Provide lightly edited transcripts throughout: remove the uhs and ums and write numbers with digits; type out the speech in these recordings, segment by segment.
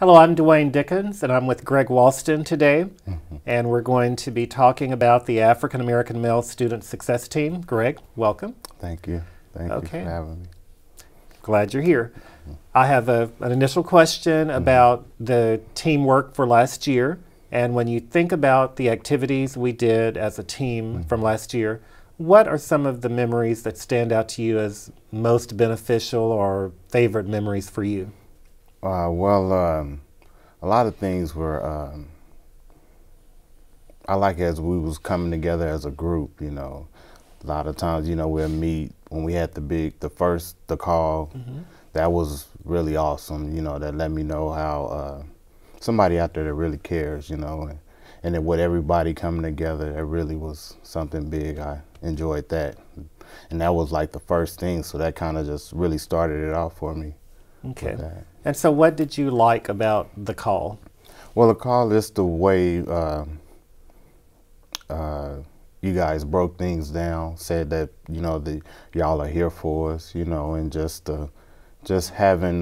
Hello, I'm Dwayne Dickens, and I'm with Greg Walston today, and we're going to be talking about the African American Male Student Success Team. Greg, welcome. Thank you. Thank you for having me. Glad you're here. I have an initial question about the teamwork for last year, and when you think about the activities we did as a team from last year, what are some of the memories that stand out to you as most beneficial or favorite memories for you? A lot of things were, I like as we was coming together as a group, you know. A lot of times, you know, we'll meet when we had the call. That was really awesome, you know, that let me know how somebody out there that really cares, you know, and that with everybody coming together, that really was something big. I enjoyed that. And that was like the first thing, so that kind of just really started it off for me. Okay. And so what did you like about the call? Well, the call is the way you guys broke things down, said that, you know, y'all are here for us, you know, and just having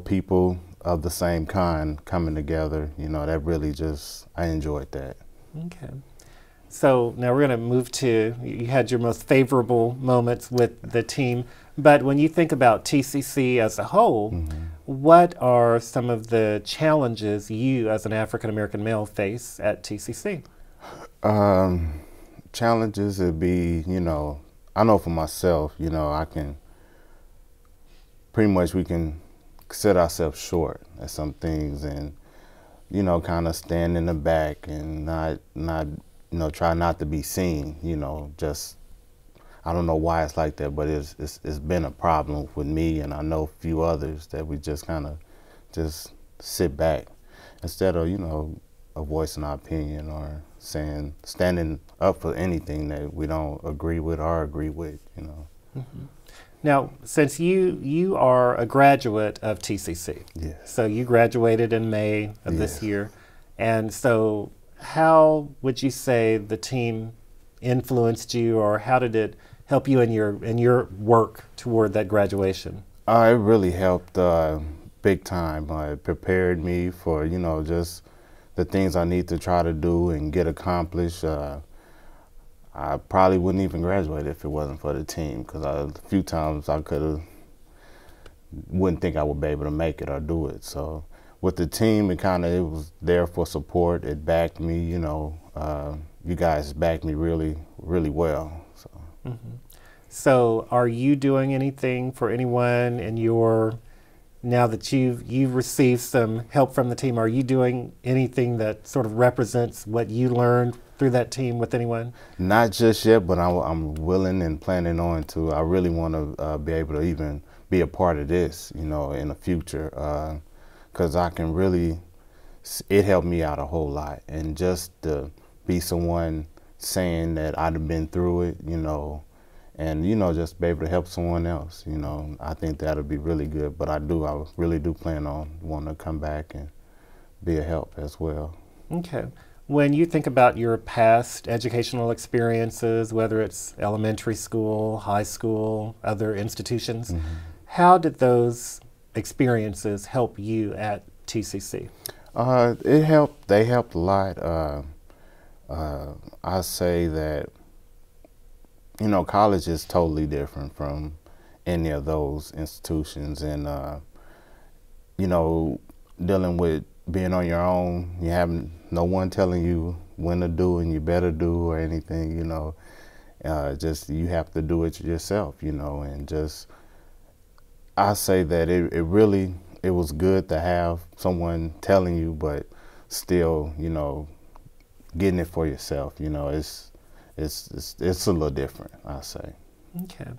people of the same kind coming together, you know, that really I enjoyed that. Okay. So now we're going to move to, you had your most favorable moments with the team, but when you think about TCC as a whole, what are some of the challenges you as an African American male face at TCC? Challenges would be, you know, I know for myself, you know, we can set ourselves short at some things and, you know, kind of stand in the back and not you know, try not to be seen, you know, I don't know why it's like that, but it's been a problem with me, and I know a few others that we just kind of sit back instead of, you know, voicing our opinion or standing up for anything that we don't agree with or agree with, you know. Now, since you are a graduate of TCC, so you graduated in May of this year, and so how would you say the team influenced you, or how did it help you in your work toward that graduation? It really helped big time. It prepared me for, you know, just the things I need to try to do and get accomplished. I probably wouldn't even graduate if it wasn't for the team, because a few times I wouldn't think I would be able to make it or do it. So with the team, it was there for support. It backed me, you know. You guys backed me really, really well. So. So are you doing anything for anyone in now that you've received some help from the team, are you doing anything that sort of represents what you learned through that team with anyone? Not just yet, but I'm willing and planning on to. I really want to be able to even be a part of this, you know, in the future, because I can really, it helped me out a whole lot. And just to be someone saying that I'd have been through it, you know, and, you know, just be able to help someone else, you know, I think that'll be really good. But I really do plan on wanting to come back and be a help as well. Okay. When you think about your past educational experiences, whether it's elementary school, high school, other institutions, how did those experiences help you at TCC? They helped a lot. I say that, you know, college is totally different from any of those institutions, and you know, dealing with being on your own, you have no one telling you when to do and you better do or anything, you know. Just you have to do it yourself, you know, and I say that it was good to have someone telling you, but still, you know, getting it for yourself, you know, it's a little different, I say. Okay.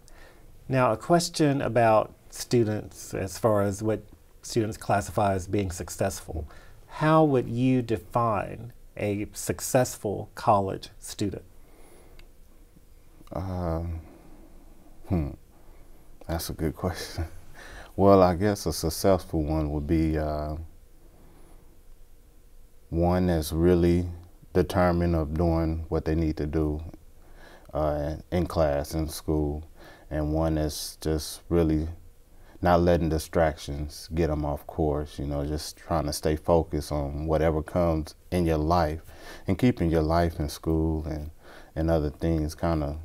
Now, a question about students as far as what students classify as being successful. How would you define a successful college student? That's a good question. Well, I guess a successful one would be one that's really determined of doing what they need to do in class, in school, and one that's just really not letting distractions get them off course, you know, just trying to stay focused on whatever comes in your life and keeping your life in school and other things kind of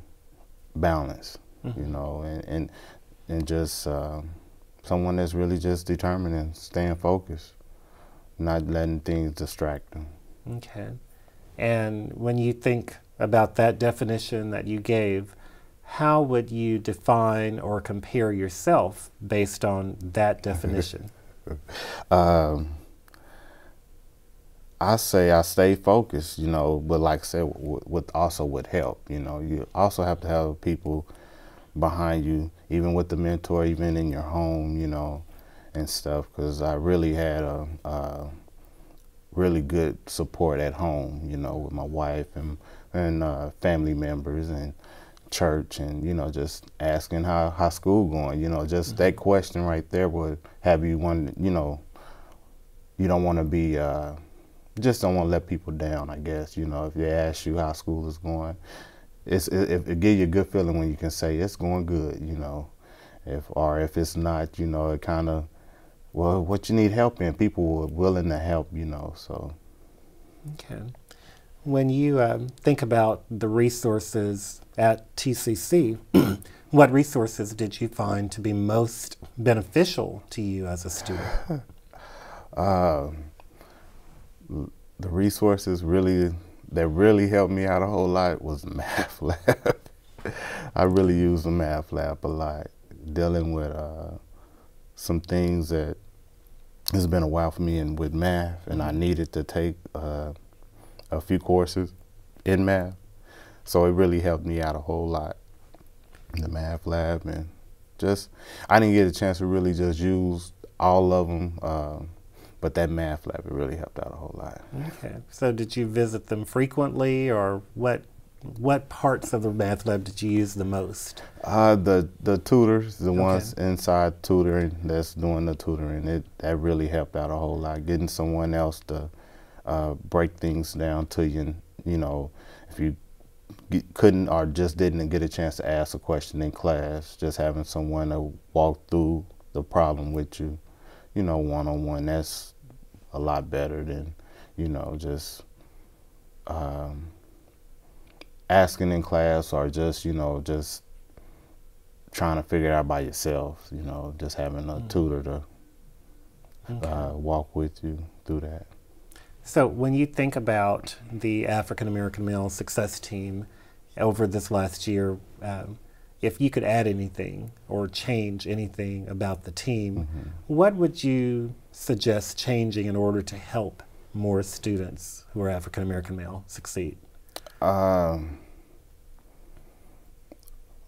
balanced, you know, and just someone that's really just determined and staying focused, not letting things distract them. Okay. And when you think about that definition that you gave, how would you define or compare yourself based on that definition? I say I stay focused, you know, but like I said, also with help, you know. You also have to have people behind you, even with the mentor, even in your home, you know, and stuff, because I really had a really good support at home, you know, with my wife and family members and church, and, you know, just asking how school going, you know, just that question right there would have you want, you know, you don't want to be, just don't want to let people down, I guess, you know, if they ask you how school is going, it gives you a good feeling when you can say it's going good, you know, if it's not, you know, it kind of, well, what you need help in, people are willing to help, you know, so. Okay. When you think about the resources at TCC, what resources did you find to be most beneficial to you as a student? The resources that really helped me out a whole lot was math lab. I really used the math lab a lot, dealing with some things that it's been a while for me and with math, and I needed to take a few courses in math. So it really helped me out a whole lot, the math lab, and just, I didn't get a chance to really just use all of them, but that math lab, it really helped out a whole lot. Okay, so did you visit them frequently, or what parts of the math lab did you use the most? The tutors, the ones inside tutoring that's doing the tutoring, that really helped out a whole lot. Getting someone else to break things down to you, you know, if you couldn't or just didn't get a chance to ask a question in class, just having someone to walk through the problem with you, you know, one-on-one, that's a lot better than, you know, just asking in class or just, you know, just trying to figure it out by yourself, you know, just having a tutor to walk with you through that. So when you think about the African American Male Success Team over this last year, if you could add anything or change anything about the team, what would you suggest changing in order to help more students who are African American male succeed?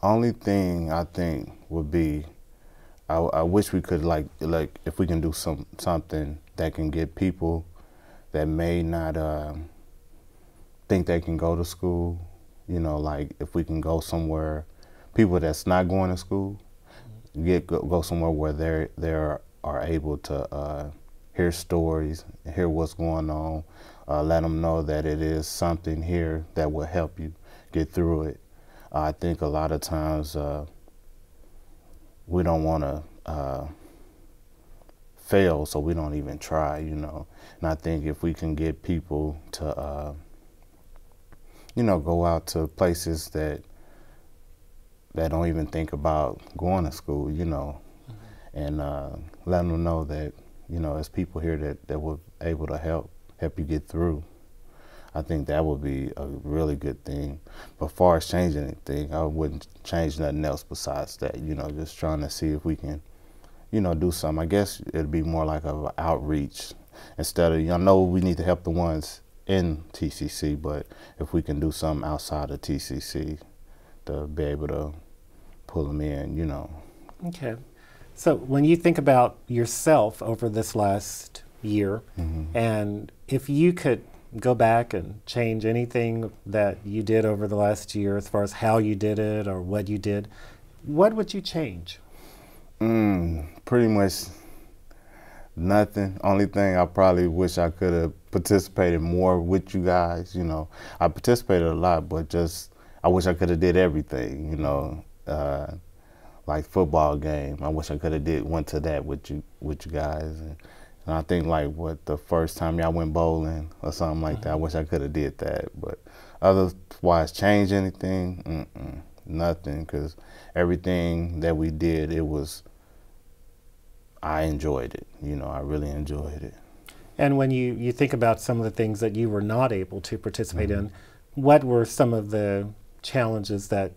Only thing I think would be, I wish we could like if we can do something that can get people that may not think they can go to school, you know, like if we can go somewhere, people that's not going to school, go somewhere where they are able to hear stories, hear what's going on, let them know that it is something here that will help you get through it. I think a lot of times we don't want to fail, so we don't even try, you know. And I think if we can get people to, you know, go out to places that don't even think about going to school, you know, and let them know that, you know, there's people here that will able to help you get through. I think that would be a really good thing. But as far as changing anything, I wouldn't change nothing else besides that, you know, just trying to see if we can, you know, do something. I guess it'd be more like an outreach instead of, I know we need to help the ones in TCC, but if we can do something outside of TCC to be able to pull them in, you know. Okay. So when you think about yourself over this last year, and if you could go back and change anything that you did over the last year as far as how you did it or what you did, what would you change? Pretty much nothing. Only thing I probably wish I could have participated more with you guys, you know. I participated a lot, but just I wish I could have did everything, you know. like football game. I wish I could have went to that with you guys. And I think like the first time y'all went bowling or something like that. I wish I could have did that. But otherwise, change anything? Nothing, because everything that we did, I enjoyed it. You know, I really enjoyed it. And when you think about some of the things that you were not able to participate in, what were some of the challenges that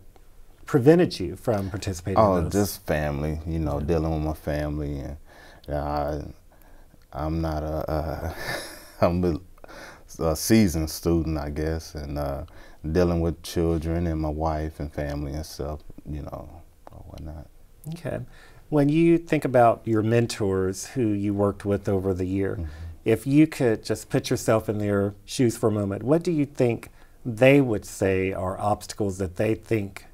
prevented you from participating in those? Just family, you know, dealing with my family. And I'm not I'm a seasoned student, I guess, and dealing with children and my wife and family and stuff, you know, or whatnot. Okay. When you think about your mentors who you worked with over the year, if you could just put yourself in their shoes for a moment, what do you think they would say are obstacles that they think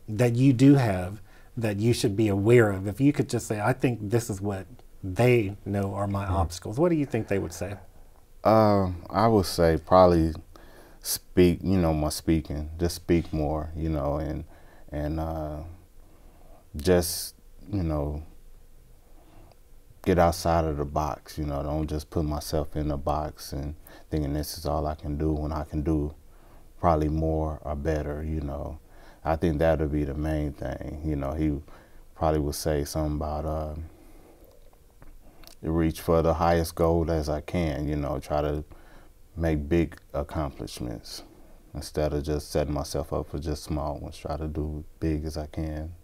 that you do have, that you should be aware of? If you could just say, I think this is what they know are my obstacles, what do you think they would say? I would say probably speak, you know, my speaking, just speak more, you know, and just, you know, get outside of the box, you know, don't just put myself in a box and thinking this is all I can do when I can do probably more or better, you know. I think that would be the main thing, you know. He probably would say something about reach for the highest goal as I can, you know, try to make big accomplishments instead of just setting myself up for just small ones. Try to do big as I can,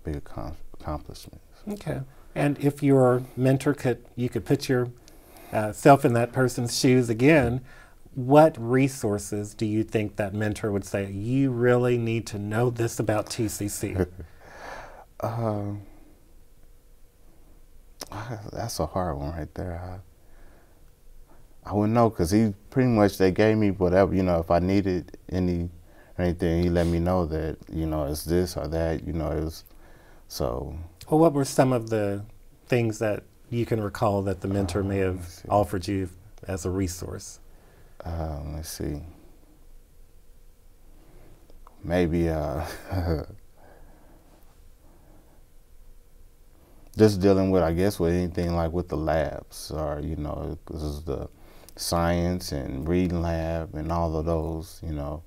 big accomplishments. Okay. And if your mentor you could put yourself in that person's shoes again, what resources do you think that mentor would say, you really need to know this about TCC? That's a hard one right there. I wouldn't know, because they gave me whatever, you know, if I needed anything, he let me know that, you know, it's this or that, you know, it was, so. Well, what were some of the things that you can recall that the mentor may have offered you as a resource? Let's see. Maybe just dealing with, I guess, with anything like with the labs, or, you know, this is the science and reading lab and all of those, you know,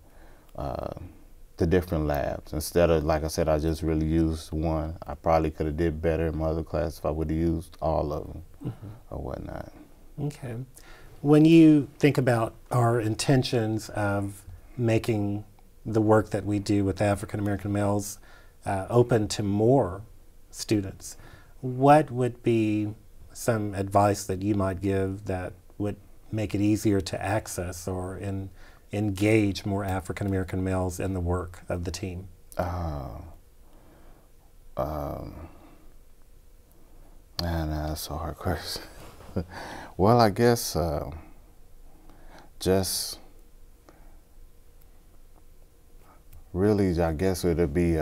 the different labs. Instead of, like I said, I just really used one. I probably could have did better in my other class if I would have used all of them or whatnot. Okay. When you think about our intentions of making the work that we do with African American males open to more students, what would be some advice that you might give that would make it easier to access or engage more African American males in the work of the team? Man, that's a hard question. Well, I guess just really, I guess it would be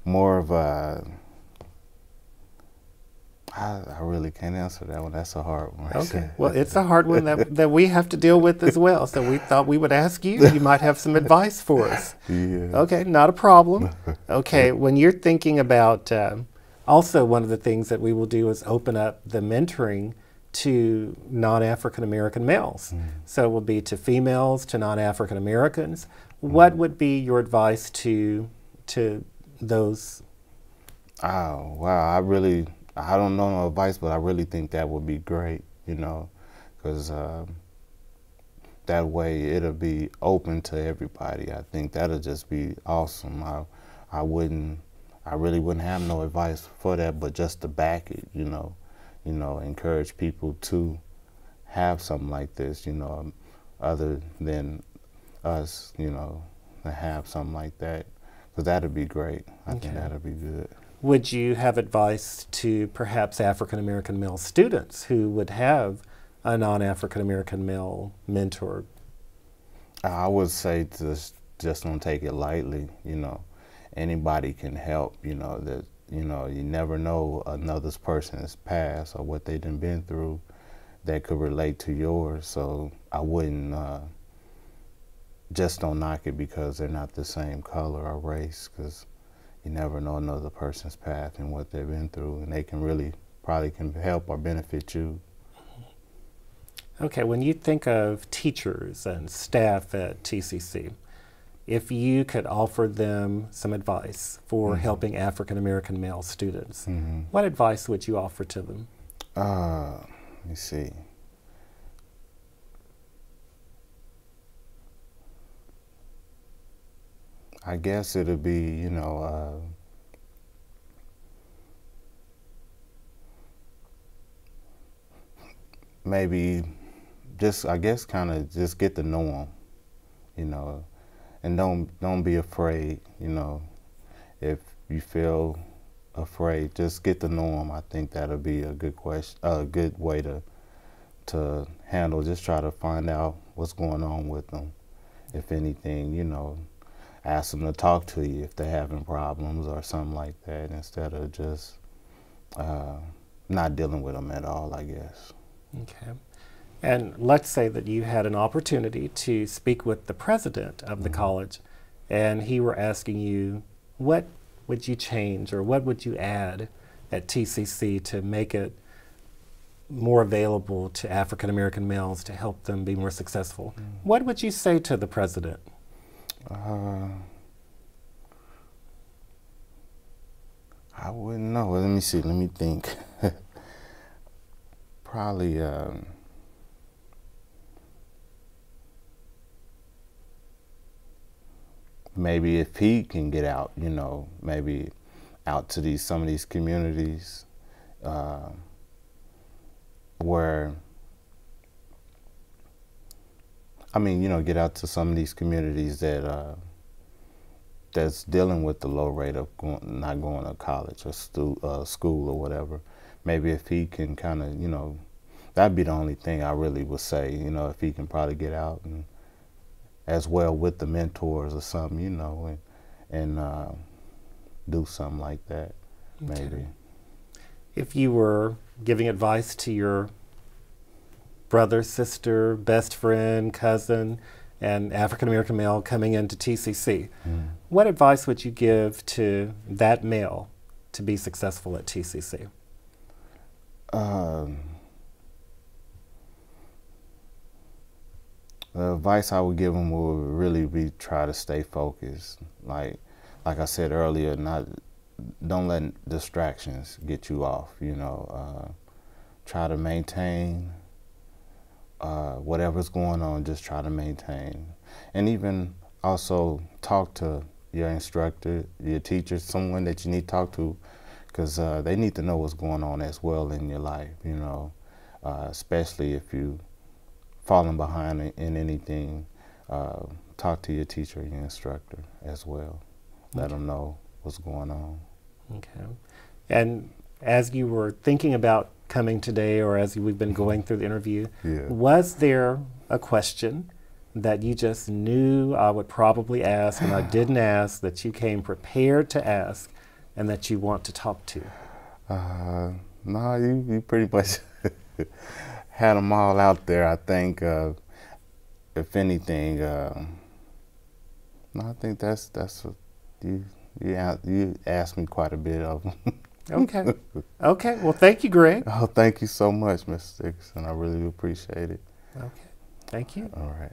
more of a, I really can't answer that one. That's a hard one. Okay. Well, it's a hard one that we have to deal with as well. So we thought we would ask you. You might have some advice for us. Yeah. Okay, not a problem. Okay, when you're thinking about, also one of the things that we will do is open up the mentoring to non-African American males. So it will be to females, to non-African Americans. What would be your advice to those? Oh, wow. I don't know no advice, but I really think that would be great, you know, because that way it'll be open to everybody. I think that'll just be awesome. I really wouldn't have no advice for that, but just to back it, you know, encourage people to have something like this, you know, other than us, you know, to have something like that, because that'd be great. I think that'd be good. Would you have advice to perhaps African American male students who would have a non-African American male mentor? I would say just don't take it lightly, you know. Anybody can help, you know, that, you know, you never know another person's past or what they've been through that could relate to yours. So I wouldn't just don't knock it because they're not the same color or race, because you never know another person's path and what they've been through, and they can really probably can help or benefit you. Okay, when you think of teachers and staff at TCC, if you could offer them some advice for helping African American male students, what advice would you offer to them? Let me see. I guess it'll be, you know, maybe just, I guess, kind of just get to know them, you know, and don't be afraid, you know. If you feel afraid, just get to know them. I think that'll be a good question, a good way to handle. Just try to find out what's going on with them. If anything, you know, ask them to talk to you if they're having problems or something like that, instead of just not dealing with them at all, I guess. Okay. And let's say that you had an opportunity to speak with the president of the college, and he were asking you, what would you change or what would you add at TCC to make it more available to African American males to help them be more successful? What would you say to the president? I wouldn't know. Let me see. Let me think. Probably maybe if he can get out, you know, maybe out to some of these communities where, I mean, you know, get out to some of these communities that that's dealing with the low rate of not going to college or school or whatever. Maybe if he can kind of, you know, that'd be the only thing I really would say, you know, if he can probably get out and as well with the mentors or something, you know, and do something like that, maybe. Okay. If you were giving advice to your brother, sister, best friend, cousin, and African American male coming into TCC, what advice would you give to that male to be successful at TCC? The advice I would give him would really be try to stay focused. Like I said earlier, don't let distractions get you off. You know, try to maintain whatever's going on. Just try to maintain, and even also talk to your instructor, your teacher, someone that you need to talk to, because they need to know what's going on as well in your life. You know, especially if you falling behind in anything, talk to your teacher, your instructor as well. Let them know what's going on. Okay. And as you were thinking about coming today, or as we've been going through the interview, was there a question that you just knew I would probably ask and I didn't ask, that you came prepared to ask and that you want to talk to? No, you pretty much had them all out there. I think, if anything, no, I think that's what you asked me quite a bit of them. Okay. Okay. Well, thank you, Greg. Oh, thank you so much, Mr. Dixon. I really appreciate it. Okay. Thank you. All right.